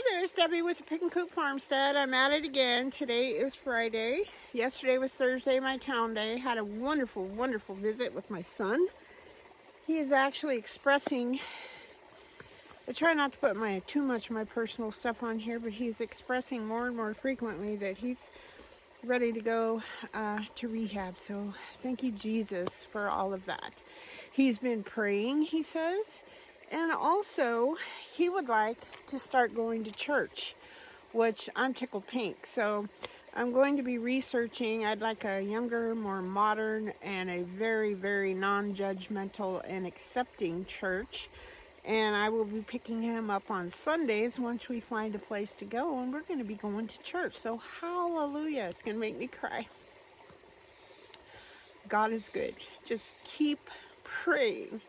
Hi there, it's Debbie with the Pick and Coop Farmstead. I'm at it again. Today is Friday. Yesterday was Thursday, my town day. Had a wonderful, wonderful visit with my son. He is actually expressing, I try not to put too much of my personal stuff on here, but he's expressing more and more frequently that he's ready to go to rehab. So thank you, Jesus, for all of that. He's been praying, he says. And also, he would like to start going to church, which I'm tickled pink. So I'm going to be researching. I'd like a younger, more modern, and a very, very non-judgmental and accepting church. And I will be picking him up on Sundays once we find a place to go. And we're going to be going to church. So hallelujah. It's going to make me cry. God is good. Just keep praying.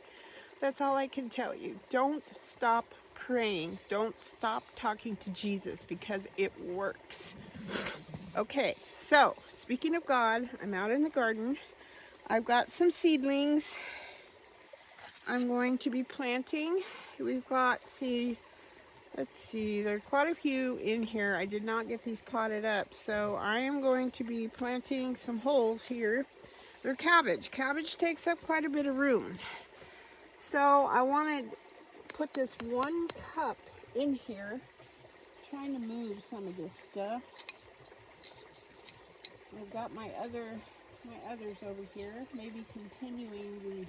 That's all I can tell you. Don't stop praying. Don't stop talking to Jesus because it works. Okay, so speaking of God, I'm out in the garden. I've got some seedlings I'm going to be planting. We've got, let's see, there are quite a few in here. I did not get these potted up, so I am going to be planting some holes here. They're cabbage. Cabbage takes up quite a bit of room. So I want to put this 1 cup in here. I'm trying to move some of this stuff. I've got my others over here, maybe continuing the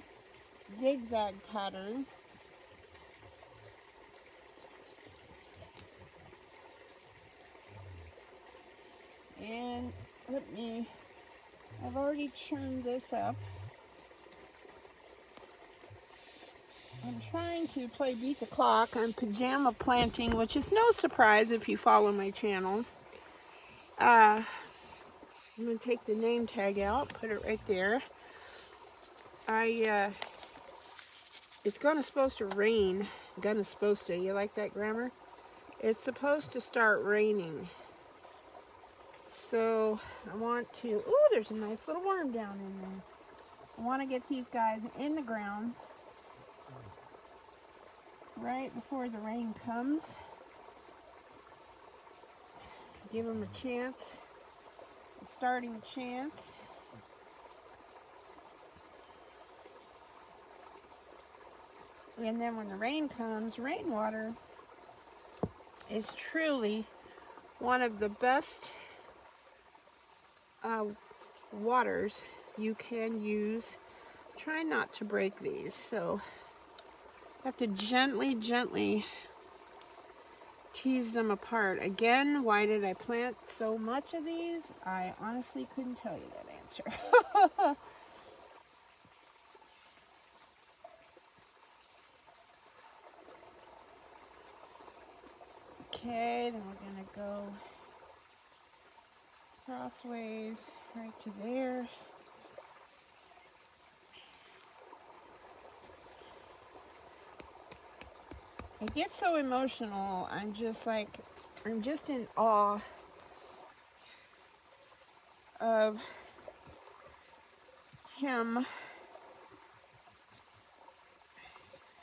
zigzag pattern. And I've already churned this up. I'm trying to play beat the clock. I'm pajama planting, which is no surprise if you follow my channel. I'm going to take the name tag out, put it right there. It's supposed to rain. You like that grammar? It's supposed to start raining. So I want to, oh, there's a nice little worm down in there. I want to get these guys in the ground right before the rain comes. Give them a chance, a starting chance. And then when the rain comes, rainwater is truly one of the best waters you can use. Try not to break these. So I have to gently tease them apart. Again, why did I plant so much of these? I honestly couldn't tell you that answer. Okay, then we're going to go crossways right to there. I get so emotional. I'm just in awe of him,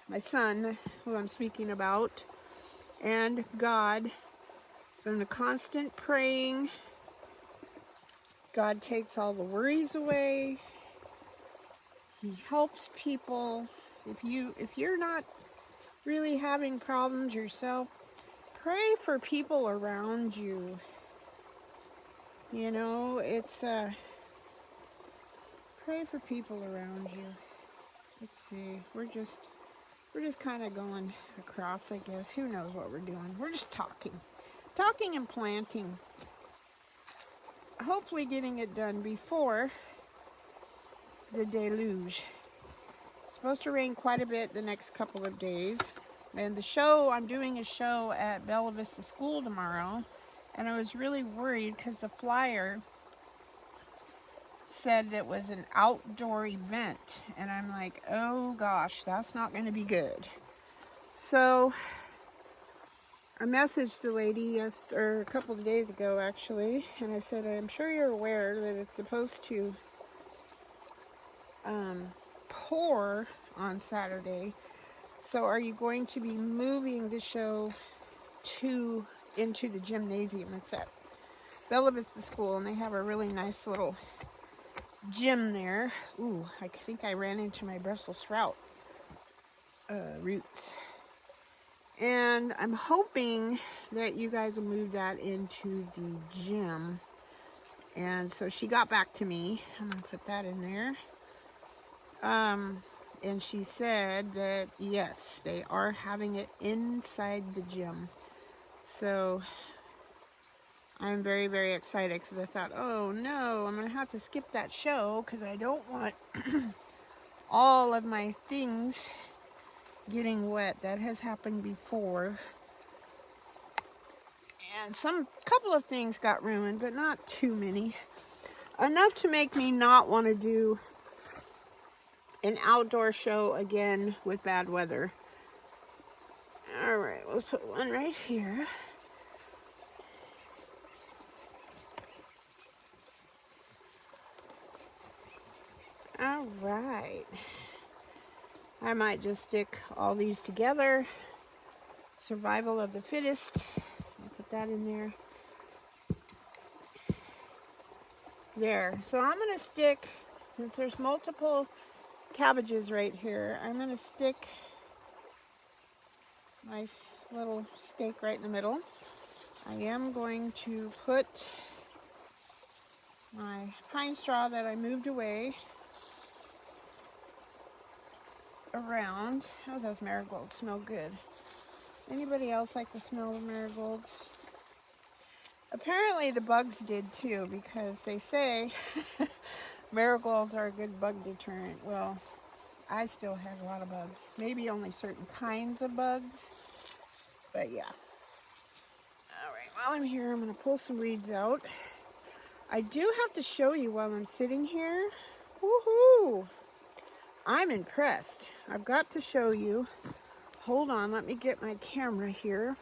my son, who I'm speaking about, and God. From the constant praying, God takes all the worries away. He helps people. If you're not really having problems yourself, pray for people around you. You know, it's pray for people around you. Let's see. We're just kind of going across, I guess. Who knows what we're doing? We're just talking and planting. Hopefully getting it done before the deluge. It's supposed to rain quite a bit the next couple of days. And I'm doing a show at Bella Vista School tomorrow. And I was really worried because the flyer said it was an outdoor event. And I'm like, oh gosh, that's not going to be good. So I messaged the lady a couple of days ago, actually, and I said, I'm sure you're aware that it's supposed to pour on Saturday. So are you going to be moving the show into the gymnasium. It's at Bella Vista School, and they have a really nice little gym there. Ooh, I think I ran into my Brussels sprout roots. And I'm hoping that you guys will move that into the gym. And so she got back to me. I'm going to put that in there. And she said that, yes, they are having it inside the gym. So I'm very, very excited because I thought, oh no, I'm going to have to skip that show because I don't want all of my things getting wet. That has happened before. And couple of things got ruined, but not too many. Enough to make me not want to do an outdoor show again with bad weather. All right, we'll put one right here. All right. I might just stick all these together. Survival of the fittest. I'll put that in there. There. So I'm going to stick, since there's multiple cabbages right here, I'm going to stick my little stake right in the middle. I am going to put my pine straw that I moved away around. Oh, those marigolds smell good. Anybody else like the smell of marigolds? Apparently the bugs did too, because they say marigolds are a good bug deterrent. Well, I still have a lot of bugs. Maybe only certain kinds of bugs, but yeah. All right, while I'm here, I'm going to pull some weeds out. I do have to show you while I'm sitting here. Woohoo! I'm impressed. I've got to show you. Hold on, let me get my camera here.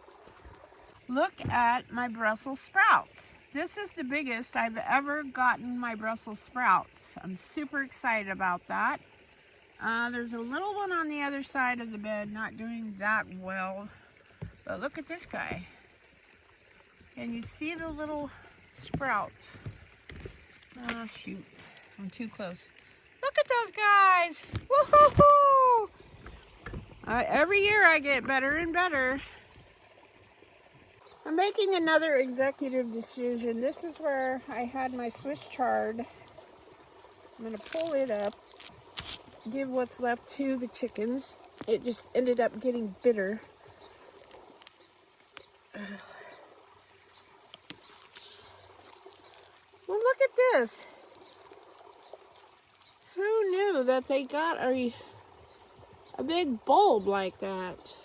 Look at my Brussels sprouts. This is the biggest I've ever gotten my Brussels sprouts. I'm super excited about that. There's a little one on the other side of the bed, not doing that well. But look at this guy. And you see the little sprouts. Oh shoot, I'm too close. Look at those guys. Woohoo! Every year I get better and better. I'm making another executive decision. This is where I had my Swiss chard. I'm going to pull it up, give what's left to the chickens. It just ended up getting bitter. Well, look at this. Who knew that they got a big bulb like that?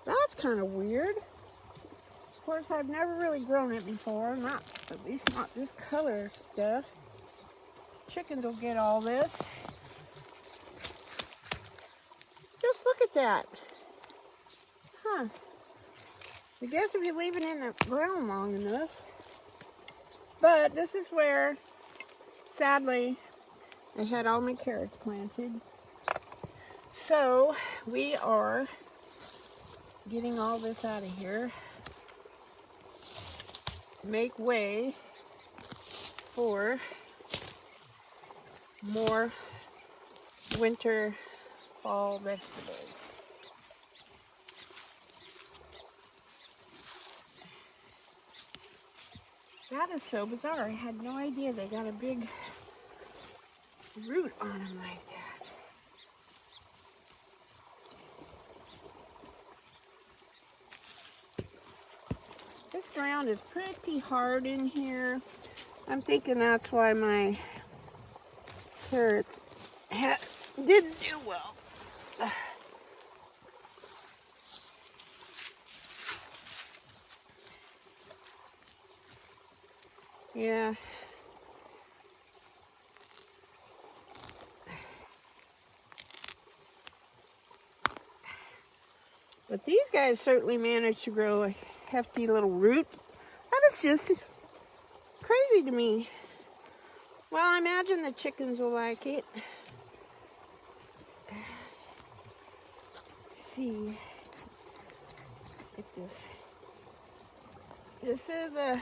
That's kind of weird. Of course, I've never really grown it before, at least not this color stuff. Chickens will get all this. Just look at that. Huh. I guess if you leave it in the ground long enough. But this is where, sadly, I had all my carrots planted. So we are getting all this out of here. Make way for more winter fall vegetables. That is so bizarre. I had no idea they got a big root on them like that. This ground is pretty hard in here. I'm thinking that's why my carrots didn't do well. Yeah. But these guys certainly managed to grow a hefty little root. That is just crazy to me. Well, I imagine the chickens will like it. Let's see. Get this This is the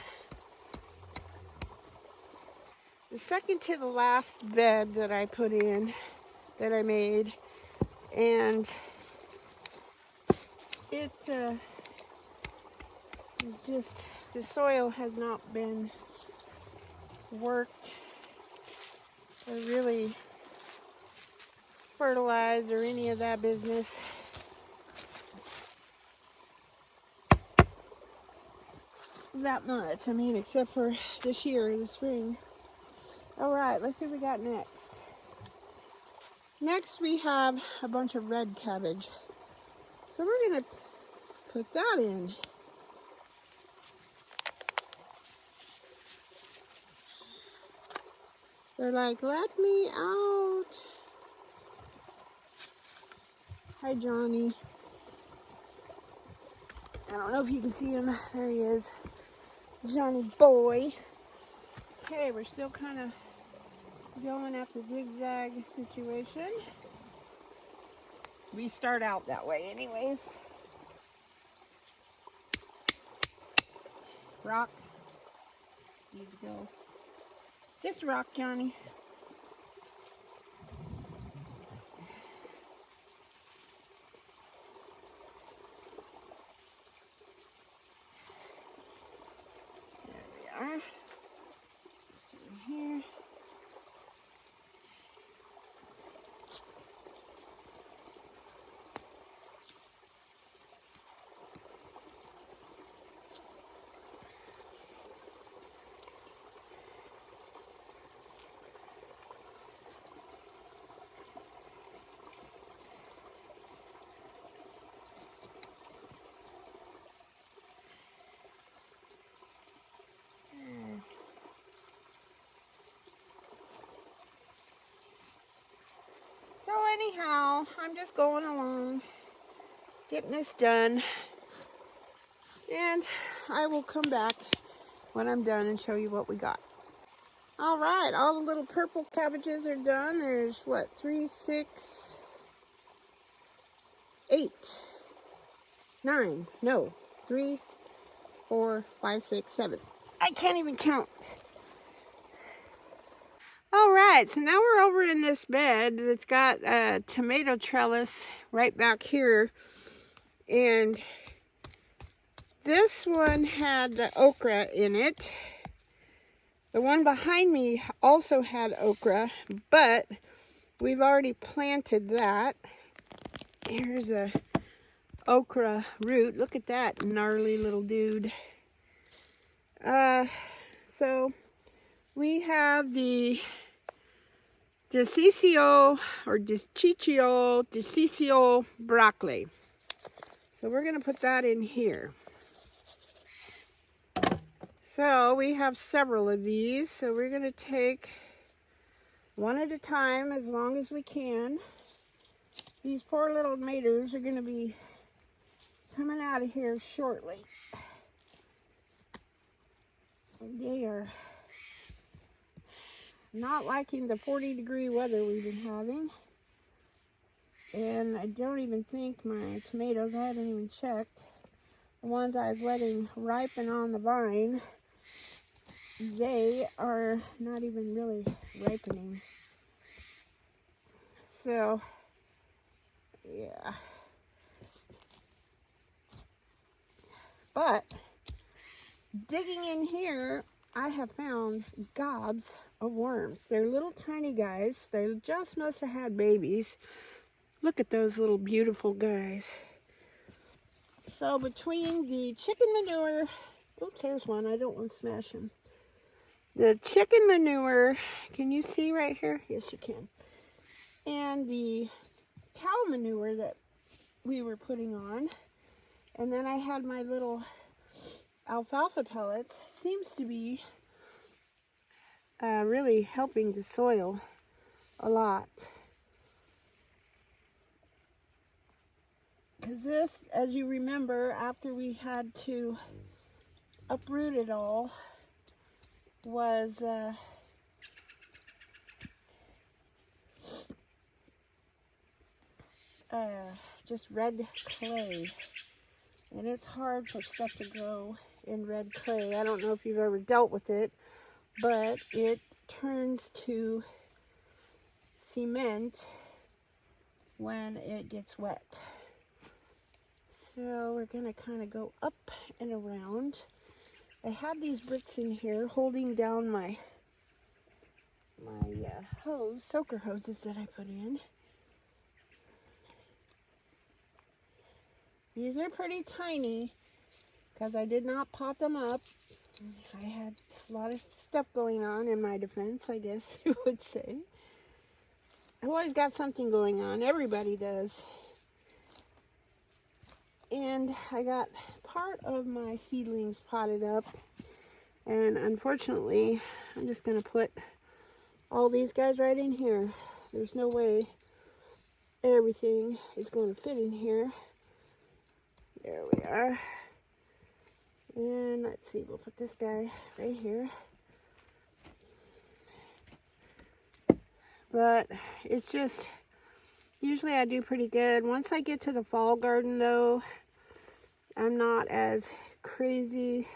second to the last bed that I put in, that I made, and it is just, the soil has not been worked or really fertilized or any of that business. That much, I mean, except for this year, the spring. All right, let's see what we got next. Next we have a bunch of red cabbage. So we're gonna put that in. They're like, let me out. Hi, Johnny. I don't know if you can see him. There he is. Johnny boy. Okay, we're still kind of going at the zigzag situation. We start out that way anyways. Rock. Easy go. Just rock, Johnny. There we are. See here. So anyhow, I'm just going along, getting this done, and I will come back when I'm done and show you what we got. All right, all the little purple cabbages are done. There's what, 3, 6, 8, 9, no, 3, 4, 5, 6, 7. I can't even count. All right, so now we're over in this bed that's got a tomato trellis right back here. And this one had the okra in it. The one behind me also had okra, but we've already planted that. Here's a okra root. Look at that gnarly little dude. So we have the Decicio or Decicio broccoli. So we're going to put that in here. So we have several of these. So we're going to take one at a time as long as we can. These poor little maters are going to be coming out of here shortly. They are not liking the 40-degree weather we've been having. And I don't even think my tomatoes, I haven't even checked, the ones I was letting ripen on the vine, they are not even really ripening. So, yeah. But, digging in here, I have found gobs of worms. They're little tiny guys. They just must have had babies. Look at those little beautiful guys. So between the chicken manure, oops, there's one. I don't want to smash him. The chicken manure, can you see right here? Yes, you can. And the cow manure that we were putting on. And then I had my little alfalfa pellets. Seems to be really helping the soil a lot. Because this, as you remember, after we had to uproot it all, was just red clay. And it's hard for stuff to grow in red clay. I don't know if you've ever dealt with it, but it turns to cement when it gets wet. So we're gonna kind of go up and around. I have these bricks in here holding down my soaker hoses that I put in. These are pretty tiny because I did not pot them up. I had a lot of stuff going on in my defense, I guess you would say. I've always got something going on. Everybody does. And I got part of my seedlings potted up. And unfortunately, I'm just going to put all these guys right in here. There's no way everything is going to fit in here. There we are. And let's see, we'll put this guy right here. But it's just, usually I do pretty good. Once I get to the fall garden though, I'm not as crazy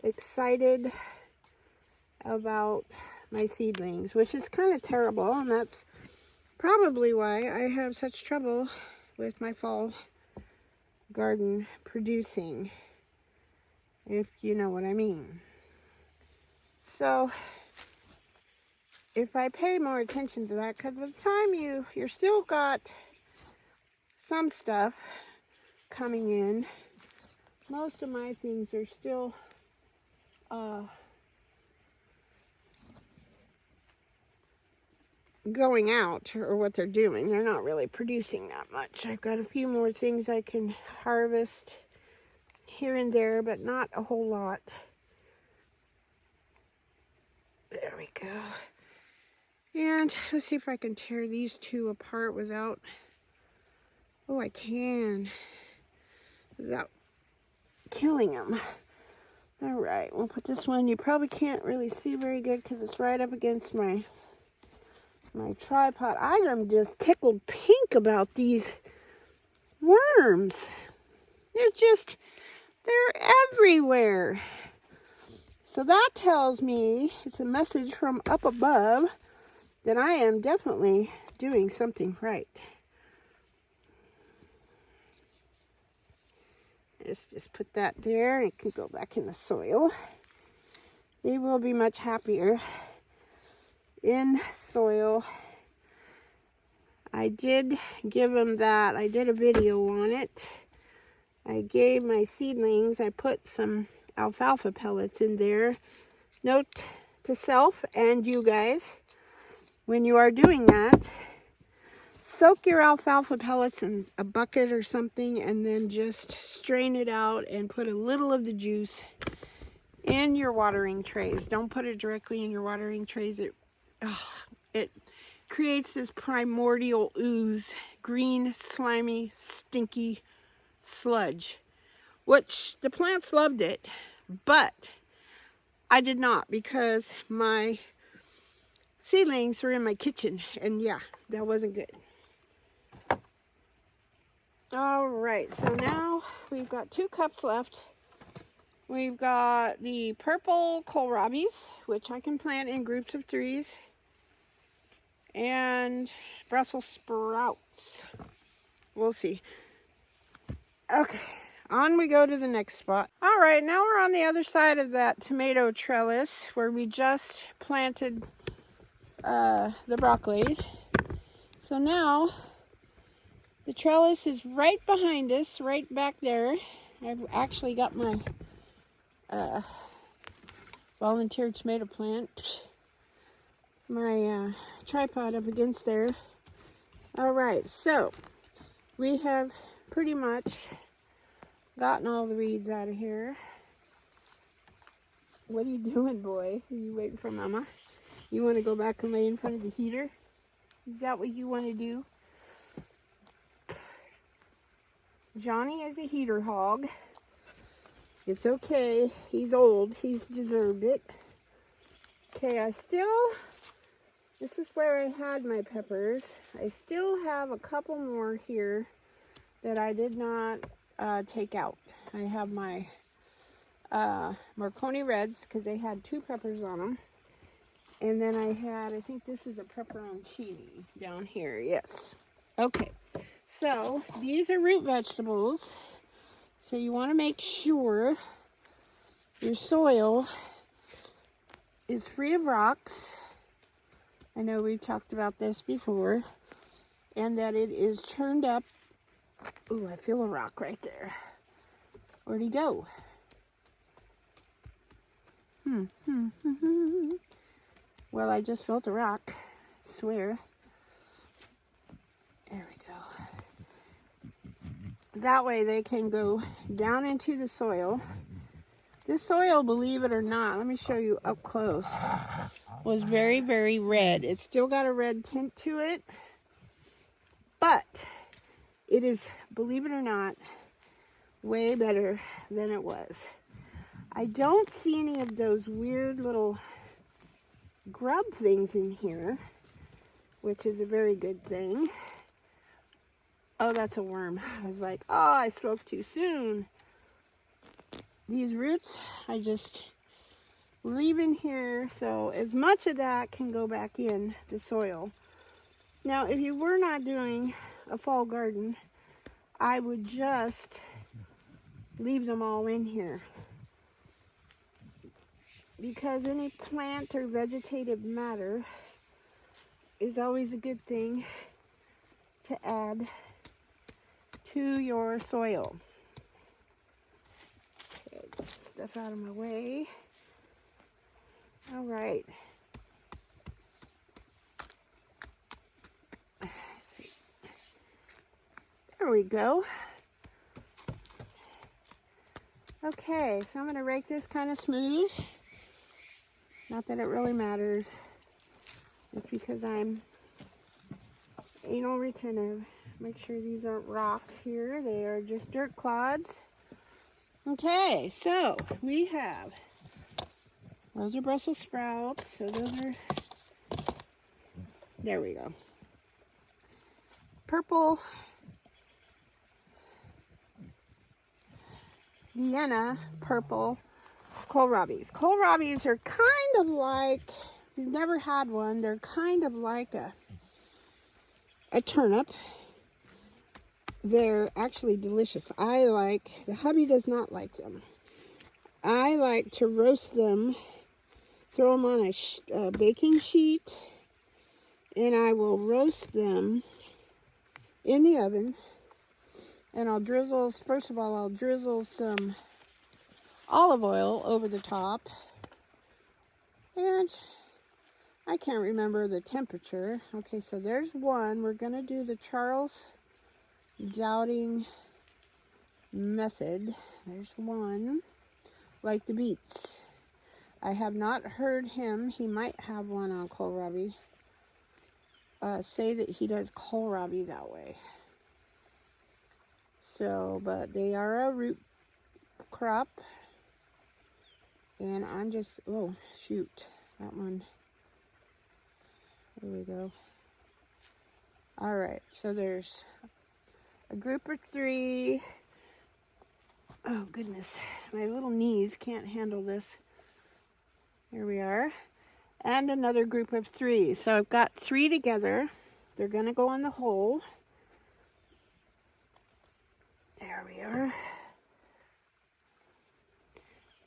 excited about my seedlings, which is kind of terrible, and that's probably why I have such trouble with my fall garden producing, if you know what I mean. So if I pay more attention to that, because by the time you're still got some stuff coming in, most of my things are still going out, or what they're doing. They're not really producing that much. I've got a few more things I can harvest here and there, but not a whole lot. There we go. And let's see if I can tear these two apart without, oh, I can, without killing them. All right, we'll put this one. You probably can't really see very good because it's right up against my tripod. I am just tickled pink about these worms. They're everywhere. So that tells me it's a message from up above that I am definitely doing something right. Let's just put that there. It can go back in the soil. They will be much happier in soil. I did give them that. I did a video on it. I gave my seedlings, I put some alfalfa pellets in there. Note to self and you guys, when you are doing that, soak your alfalfa pellets in a bucket or something and then just strain it out and put a little of the juice in your watering trays. Don't put it directly in your watering trays. It creates this primordial ooze, green, slimy, stinky sludge, which the plants loved it, but I did not, because my seedlings were in my kitchen, and yeah, that wasn't good. All right, so now we've got 2 cups left. We've got the purple kohlrabis, which I can plant in groups of 3s, and Brussels sprouts. We'll see. Okay, on we go to the next spot. All right, now we're on the other side of that tomato trellis where we just planted the broccoli. So now the trellis is right behind us, right back there. I've actually got my volunteer tomato plant, my tripod up against there. All right, so we have pretty much gotten all the weeds out of here. What are you doing, boy? Are you waiting for Mama? You want to go back and lay in front of the heater? Is that what you want to do? Johnny is a heater hog. It's okay. He's old. He's deserved it. Okay, this is where I had my peppers. I still have a couple more here that I did not take out. I have my Marconi Reds because they had 2 peppers on them. And then I think this is a pepperoncini down here. Yes. Okay. So these are root vegetables. So you want to make sure your soil is free of rocks. I know we've talked about this before. And that it is churned up. Ooh, I feel a rock right there. Where'd he go? Well, I just felt a rock. I swear. There we go. That way they can go down into the soil. This soil, believe it or not, let me show you up close, was very, very red. It's still got a red tint to it, but it is, believe it or not, way better than it was. I don't see any of those weird little grub things in here, which is a very good thing. Oh, that's a worm. I was like, oh, I spoke too soon. These roots, I just leave in here so as much of that can go back in the soil. Now, if you were not doing a fall garden, I would just leave them all in here. Because any plant or vegetative matter is always a good thing to add to your soil. Okay, get stuff out of my way. All right. Let's see. There we go. Okay, so I'm going to rake this kind of smooth. Not that it really matters. Just because I'm anal retentive. Make sure these aren't rocks here. They are just dirt clods. Okay, so we have, those are Brussels sprouts. So those are, there we go. Purple Vienna purple kohlrabis. Kohlrabis are kind of like, if you've never had one, they're kind of like a turnip. They're actually delicious. The hubby does not like them. I like to roast them, throw them on a baking sheet, and I will roast them in the oven. And I'll drizzle, first of all, I'll drizzle some olive oil over the top. And I can't remember the temperature. Okay, so there's one. We're going to do the Charles Dowding method. There's one. Like the beets. I have not heard him, he might have one on kohlrabi, say that he does kohlrabi that way. So, but they are a root crop. And I'm just, oh, shoot. That one. There we go. All right, so there's a group of 3. Oh, goodness. My little knees can't handle this. Here we are. And another group of 3. So I've got 3 together. They're going to go in the hole. There we are.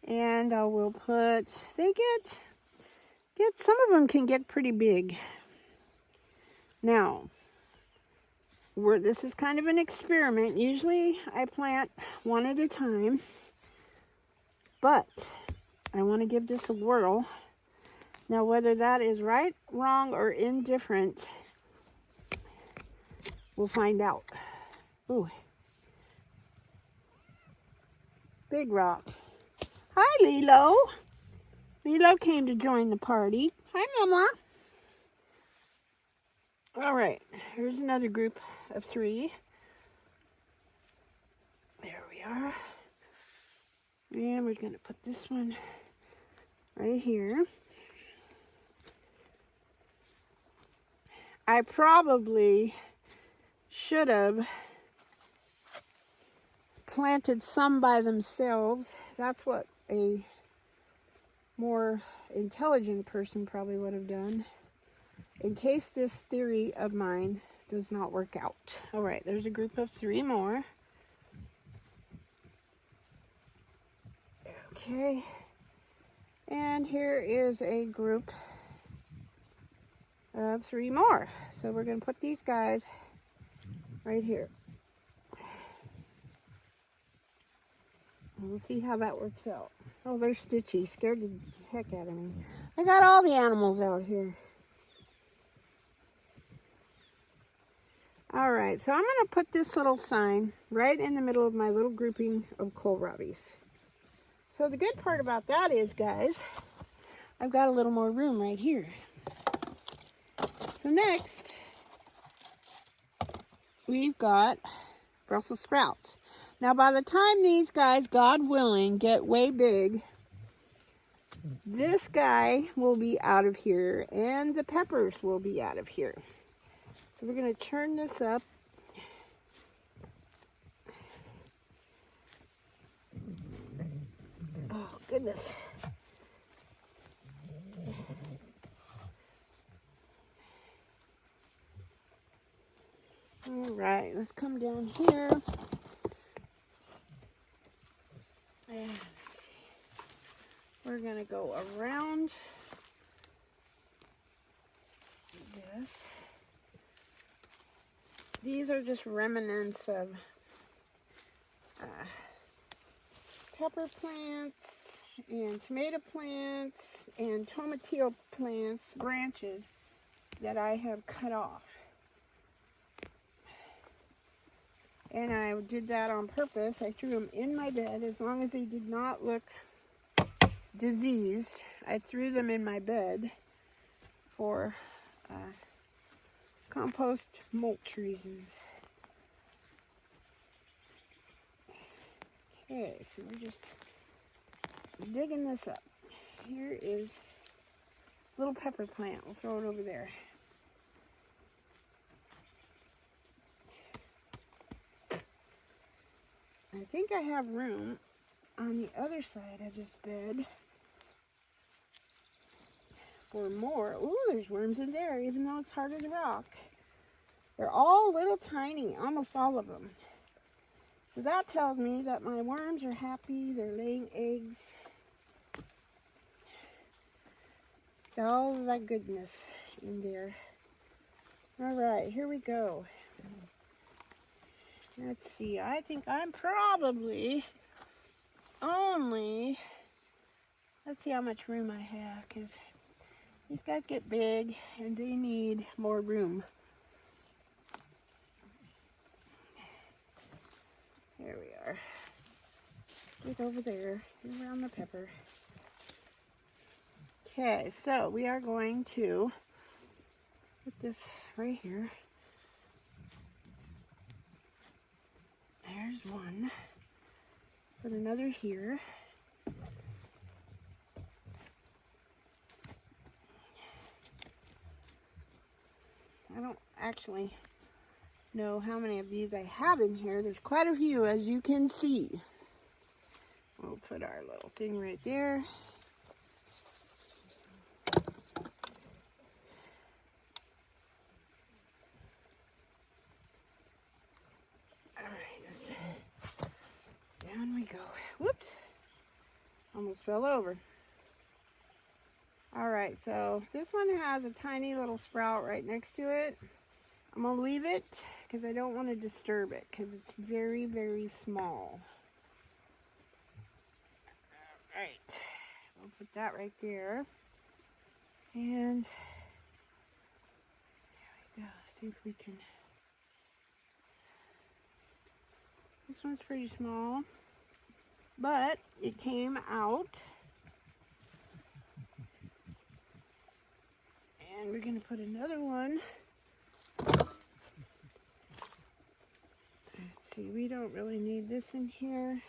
And I will put, they get some of them can get pretty big. Now, this is kind of an experiment. Usually I plant one at a time, but I want to give this a whirl. Now, whether that is right, wrong, or indifferent, we'll find out. Ooh. Big rock. Hi, Lilo. Lilo came to join the party. Hi, Mama. All right, here's another group of 3. There we are. And we're going to put this one right here. I probably should have planted some by themselves. That's what a more intelligent person probably would have done, in case this theory of mine does not work out. All right, there's a group of 3 more. Okay, and here is a group of 3 more. So we're going to put these guys right here. We'll see how that works out. Oh, they're stitchy. Scared the heck out of me. I got all the animals out here. All right, so I'm going to put this little sign right in the middle of my little grouping of kohlrabis. So the good part about that is, guys, I've got a little more room right here. So next, we've got Brussels sprouts. Now, by the time these guys, God willing, get way big, this guy will be out of here, and the peppers will be out of here. So we're going to churn this up. Oh, goodness. All right, let's come down here. And let's see. We're going to go around this. These are just remnants of pepper plants and tomato plants and tomatillo plants, branches that I have cut off. And I did that on purpose. I threw them in my bed. As long as they did not look diseased, I threw them in my bed for compost mulch reasons. Okay, so we're just digging this up. Here is a little pepper plant. We'll throw it over there. I think I have room on the other side of this bed for more. Ooh, there's worms in there, even though it's hard as a rock. They're all little tiny, almost all of them. So that tells me that my worms are happy. They're laying eggs. All of that goodness in there. All right, here we go. Let's see, I think I'm probably only, let's see how much room I have, because these guys get big and they need more room. There we are. Get over there, get around the pepper. Okay, so we are going to put this right here. There's one. Put another here. I don't actually know how many of these I have in here. There's quite a few, as you can see. We'll put our little thing right there. Down we go. Whoops. Almost fell over. Alright, so this one has a tiny little sprout right next to it. I'm going to leave it because I don't want to disturb it because it's very, very small. Alright, we'll put that right there. And there we go. See if we can. This one's pretty small, but it came out. And we're going to put another one. Let's see, we don't really need this in here,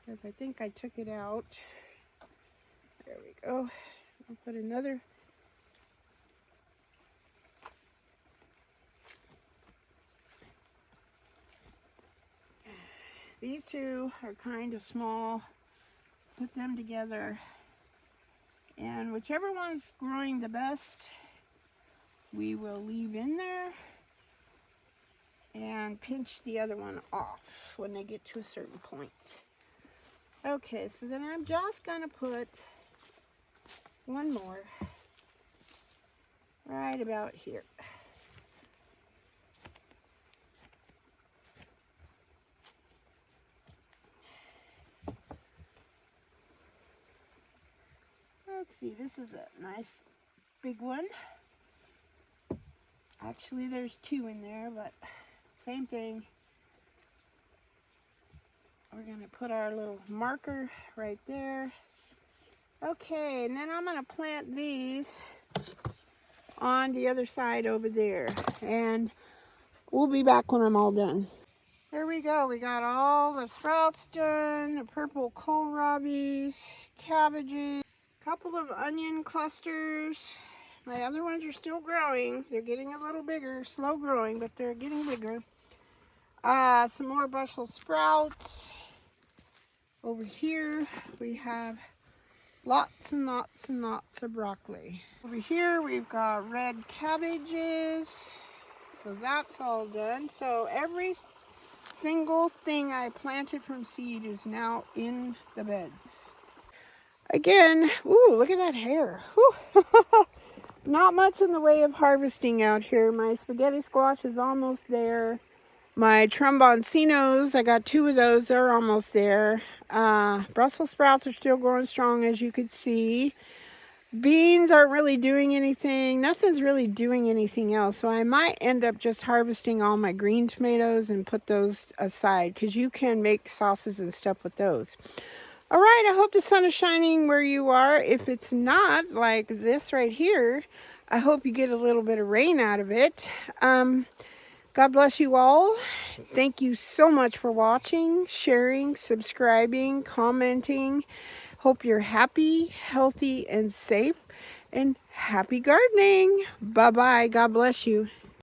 because I think I took it out. There we go. I'll put another. These two are kind of small. Put them together. And whichever one's growing the best, we will leave in there and pinch the other one off when they get to a certain point. Okay, so then I'm just gonna put one more right about here. Let's see, this is a nice big one. Actually, there's two in there, but same thing. We're gonna put our little marker right there. Okay, and then I'm gonna plant these on the other side over there, and we'll be back when I'm all done. There we go. We got all the sprouts done, the purple kohlrabis, cabbages, a couple of onion clusters. My other ones are still growing. They're getting a little bigger, slow growing, but they're getting bigger. Some more Brussels sprouts. Over here we have lots and lots and lots of broccoli. Over here we've got red cabbages. So that's all done. So every single thing I planted from seed is now in the beds. Again, ooh, look at that hair. Not much in the way of harvesting out here. My spaghetti squash is almost there. My tromboncinos, I got 2 of those. They're almost there. Brussels sprouts are still growing strong, as you could see. Beans aren't really doing anything. Nothing's really doing anything else. So I might end up just harvesting all my green tomatoes and put those aside, because you can make sauces and stuff with those. All right, I hope the sun is shining where you are. If it's not, like this right here, I hope you get a little bit of rain out of it. God bless you all. Thank you so much for watching, sharing, subscribing, commenting. Hope you're happy, healthy, and safe. And happy gardening. Bye-bye. God bless you.